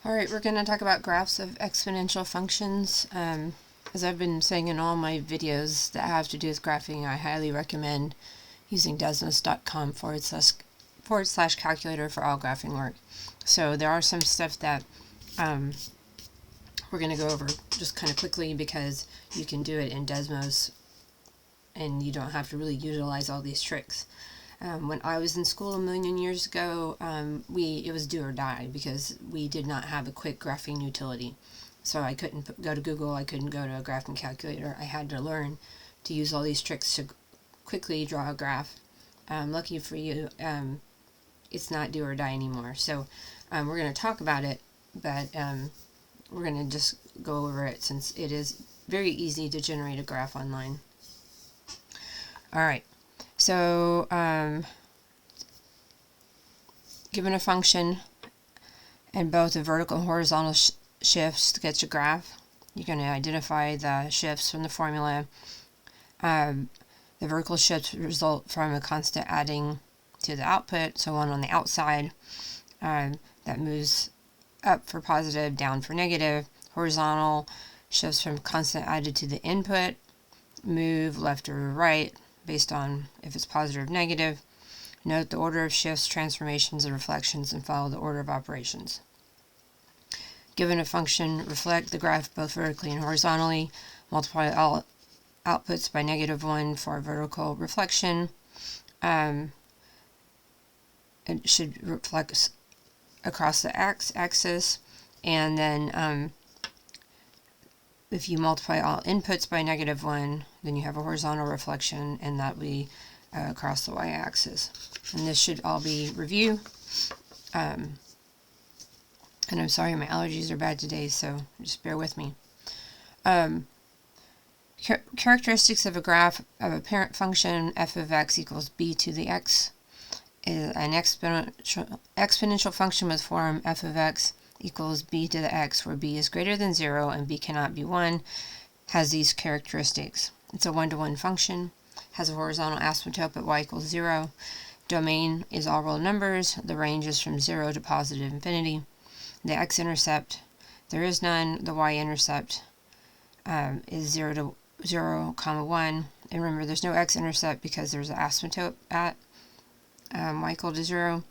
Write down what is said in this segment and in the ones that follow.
Alright, we're going to talk about graphs of exponential functions. As I've been saying in all my videos that have to do with graphing, I highly recommend using Desmos.com// calculator for all graphing work. So there are some stuff that we're going to go over just kind of quickly because you can do it in Desmos and you don't have to really utilize all these tricks. When I was in school a million years ago, it was do or die because we did not have a quick graphing utility. So I couldn't go to Google, I couldn't go to a graphing calculator. I had to learn to use all these tricks to quickly draw a graph. Lucky for you, it's not do or die anymore. So we're going to talk about it, but we're going to just go over it since it is very easy to generate a graph online. Alright. So, given a function and both the vertical and horizontal shifts to get your graph, you're going to identify the shifts from the formula. The vertical shifts result from a constant adding to the output, so one on the outside that moves up for positive, down for negative. Horizontal shifts from constant added to the input, move left or right, based on if it's positive or negative. Note the order of shifts, transformations, and reflections, and follow the order of operations. Given a function, reflect the graph both vertically and horizontally. Multiply all outputs by -1 for a vertical reflection. It should reflect across the axis, and then if you multiply all inputs by -1, then you have a horizontal reflection, and that will be across the y-axis. And this should all be review. And I'm sorry, my allergies are bad today, so just bear with me. Characteristics of a graph of a parent function, f of x equals b to the x. An exponential function with form f of x equals b to the x, where b is greater than 0 and b cannot be 1, has these characteristics. It's a one-to-one function, has a horizontal asymptote at y equals 0. Domain is all real numbers. The range is from 0 to positive infinity. The x-intercept, there is none. The y-intercept is 0 to 0, 1. And remember, there's no x-intercept because there's an asymptote at y equal to 0.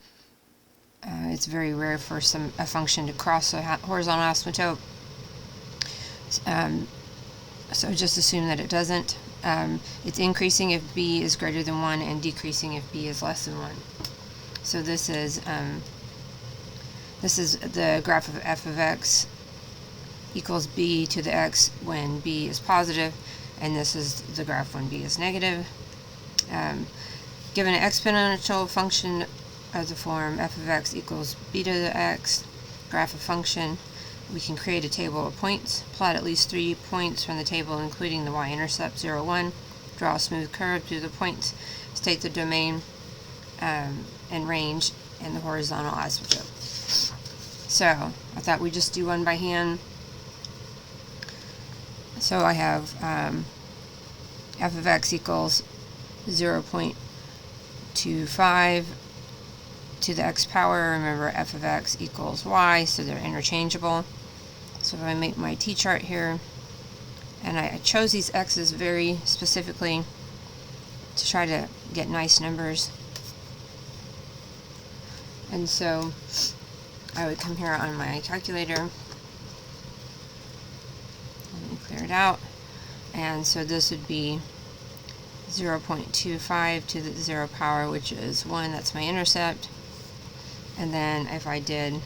It's very rare for a function to cross a horizontal asymptote. So just assume that it doesn't. It's increasing if b is greater than 1 and decreasing if b is less than 1. So this is the graph of f of x equals b to the x when b is positive, and this is the graph when b is negative. Given an exponential function of the form f of x equals b to the x, graph of function, we can create a table of points, plot at least 3 points from the table including the y-intercept 0, 1, draw a smooth curve through the points, state the domain and range, and the horizontal asymptote. So I thought we'd just do one by hand. So I have f of x equals 0.25 to the x power. Remember, f of x equals y, so they're interchangeable. So if I make my t-chart here, and I chose these x's very specifically to try to get nice numbers. And so I would come here on my calculator. Let me clear it out. And so this would be 0.25 to the 0 power, which is 1. That's my intercept. And then if I did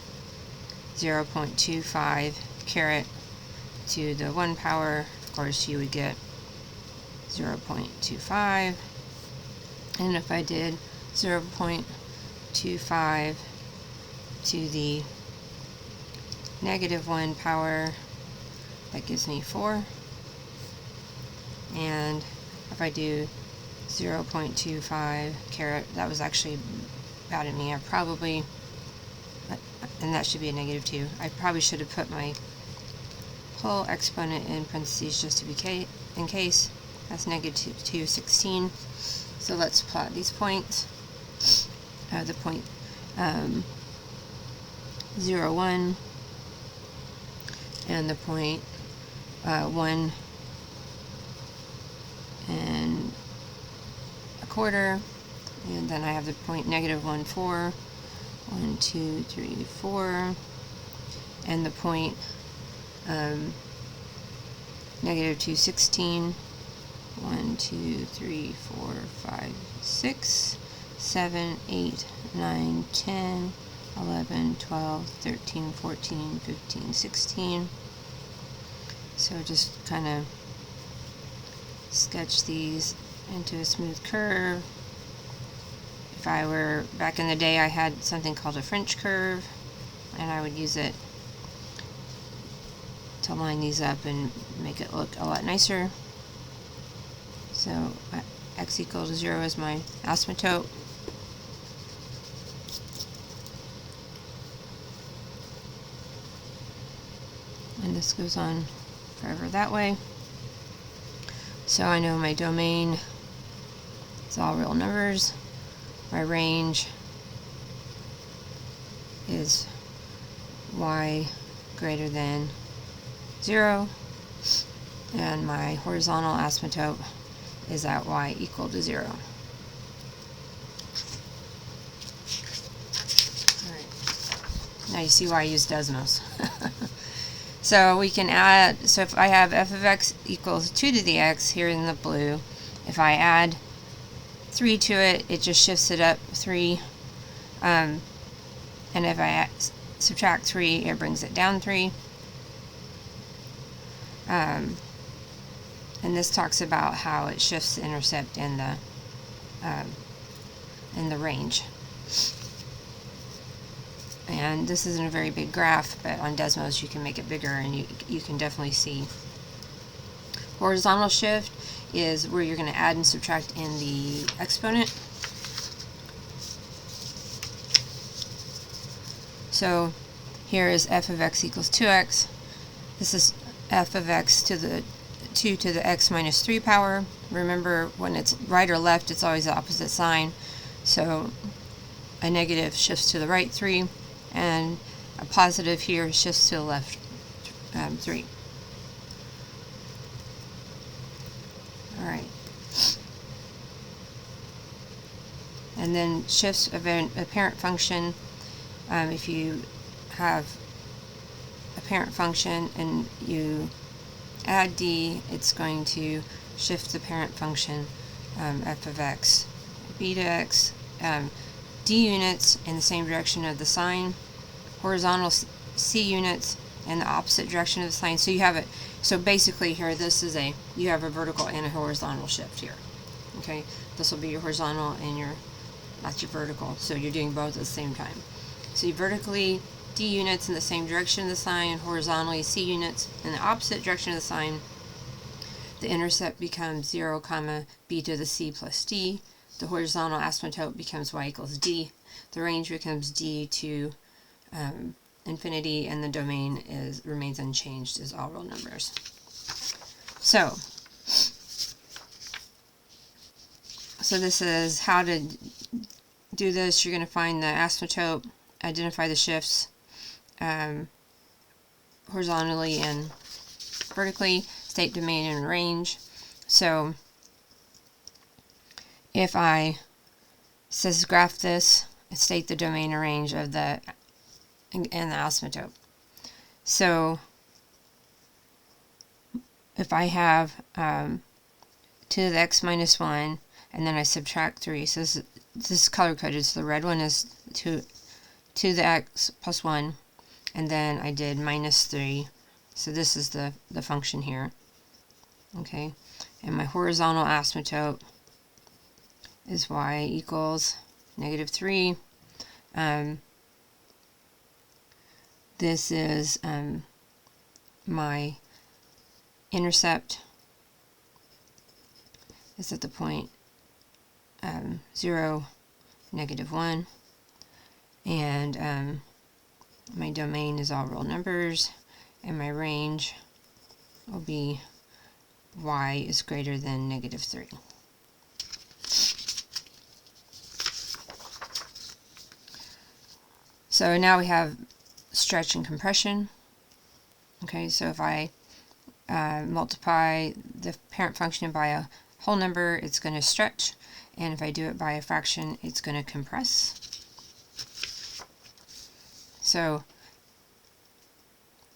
0.25 caret to the 1 power, of course you would get 0.25. And if I did 0.25 to the -1 power, that gives me 4. And if I do 0.25 caret, that was actually bad at me. And that should be a -2. I probably should have put my whole exponent in parentheses just to be in case. That's -216. So let's plot these points. The point 0, 1, and the point 1 1/4, and then I have the point -1 4, 1 2 3 4, and the point -2 16, 1 2 3 4 5 6 7 8 9 10 11 12 13 14 15 16. So just kind of sketch these into a smooth curve. If I were back in the day, I had something called a French curve, and I would use it to line these up and make it look a lot nicer. So x equals 0 is my asymptote. And this goes on forever that way. So I know my domain is all real numbers. My range is y greater than 0. And my horizontal asymptote is at y equal to 0. Alright. Now you see why I use Desmos. So we can add, so if I have f of x equals 2 to the x here in the blue, if I add 3 to it, it just shifts it up 3. And if I subtract 3, it brings it down 3. And this talks about how it shifts the intercept in the range. And this isn't a very big graph, but on Desmos you can make it bigger, and you can definitely see. Horizontal shift is where you're going to add and subtract in the exponent. So here is f of x equals 2x. This is f of x to the 2 to the x minus 3 power. Remember, when it's right or left, it's always the opposite sign. So a negative shifts to the right 3, and a positive here shifts to the left 3. Alright. And then shifts of a parent function. If you have a parent function and you add d, it's going to shift the parent function f of x, beta x, d units in the same direction of the sign, horizontal c units in the opposite direction of the sign. So you have it. So basically here, you have a vertical and a horizontal shift here. Okay, this will be your horizontal and that's your vertical. So you're doing both at the same time. So you vertically d units in the same direction of the sign, horizontally c units in the opposite direction of the sign. The intercept becomes 0, b to the c plus d. The horizontal asymptote becomes y equals d. The range becomes d to infinity, and the domain remains unchanged as all real numbers. So this is how to do this. You're going to find the asymptote, identify the shifts horizontally and vertically, state domain and range. So if I graph this, state the domain and range of the asymptote. So if I have 2 to the x minus 1, and then I subtract 3, so this is color coded, so the red one is 2 to the x plus 1, and then I did minus 3, so this is the function here. Okay, and my horizontal asymptote is y equals -3. This is my intercept is at the point 0, -1, and my domain is all real numbers, and my range will be y is greater than -3. So now we have stretch and compression. Okay, so if I multiply the parent function by a whole number, it's going to stretch, and if I do it by a fraction, it's going to compress. So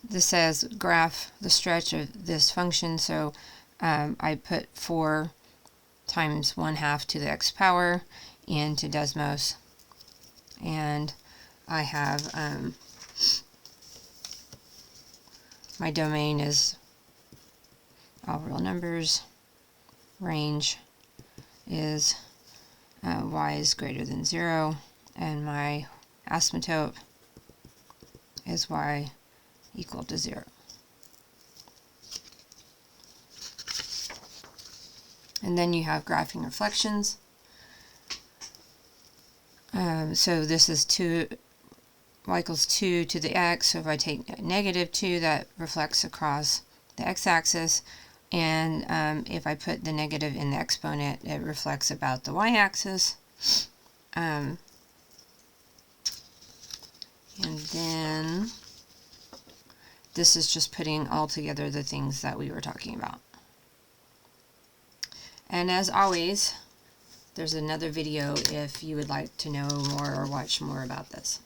this says graph the stretch of this function, so I put 4 times 1/2 to the x power into Desmos, and I have my domain is all real numbers, range is y is greater than 0, and my asymptote is y equal to 0. And then you have graphing reflections. So this is y equals 2 to the x, so if I take -2, that reflects across the x-axis, and if I put the negative in the exponent, it reflects about the y-axis. And then this is just putting all together the things that we were talking about. And as always, there's another video if you would like to know more or watch more about this.